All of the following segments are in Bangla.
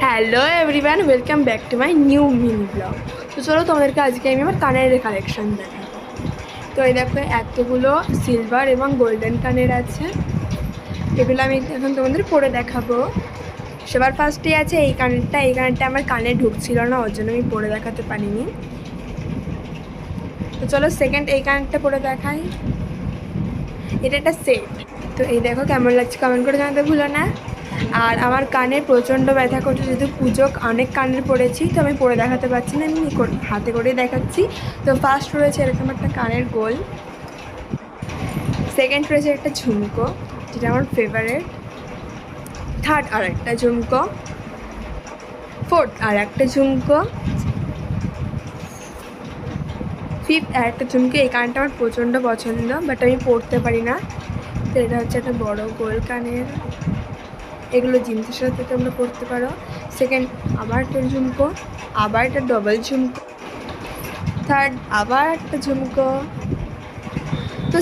Hello everyone, welcome back to my new mini blog. তো চলো তোমাদেরকে আজকে আমি আমার কানের কালেকশন দেখাবো। তো এই দেখো এতগুলো সিলভার এবং গোল্ডেন কানের আছে, এগুলো আমি এখন তোমাদের পরে দেখাবো। সবার ফার্স্টে আছে এই কানেরটা আমার কানে ঢুকছিল না, ওর জন্য আমি পরে দেখাতে পারিনি। তো চলো সেকেন্ড এই কানেরটা পরে দেখাই। এটা একটা সেট। তো এই দেখো কেমন লাগছে কমেন্ট করে জানাতে ভুলো না। আর আমার কানে প্রচণ্ড ব্যথা করছে, যেহেতু পুজো অনেক কানের পরেছি, তো আমি পরে দেখাতে পারছি না, আমি হাতে করেই দেখাচ্ছি। তো ফার্স্ট রয়েছে এরকম একটা কানের গোল, সেকেন্ড রয়েছে একটা ঝুমকো যেটা আমার ফেভারিট, থার্ড আর একটা ঝুমকো, ফোর্থ আর একটা ঝুমকো, ফিফথ আর একটা ঝুমকো। এই কানটা আমার প্রচণ্ড পছন্দ, বাট আমি পরতে পারি না। তো এটা হচ্ছে একটা বড় গোল কানের, এগুলো জিন্সের সাথে তোমরা পরতে পারো। সেকেন্ড আবার একটা ঝুমকো, আবার একটা ডবল ঝুমকো, থার্ড আবার একটা ঝুমকো। তো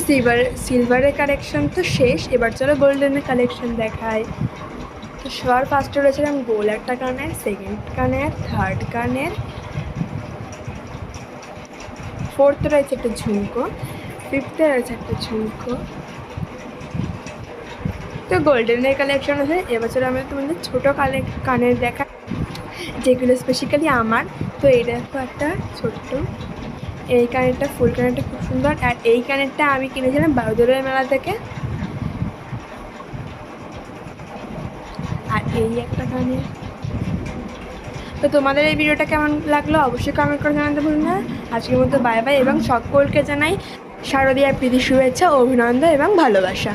সিলভারের কালেকশন তো শেষ, এবার চলো গোল্ডেনের কালেকশন দেখায়। তো সবার ফার্স্টে রয়েছিলাম গোল একটা কানের, সেকেন্ড কানের, থার্ড কানের, ফোর্থে রয়েছে একটা ঝুমকো, ফিফথে রয়েছে একটা ঝুমকো। তো গোল্ডেনের কালেকশন আছে। এবছর আমি তোমাদের ছোটো কানের দেখা, যেগুলো স্পেসিক্যালি আমার। তো এই দেখো একটা ছোট্ট, এই কানেরটা ফুল কানেরটা খুব সুন্দর। আর এই কানেরটা আমি কিনেছিলাম বারোদরের মেলা থেকে। আর এই একটা কানের। তো তোমাদের এই ভিডিওটা কেমন লাগলো অবশ্যই কমেন্ট করে জানাতে ভুলুন না। আজকের মতো বাই বাই, এবং সকলকে জানাই শারদীয়ার প্রীতি শুভেচ্ছা, অভিনন্দন এবং ভালোবাসা।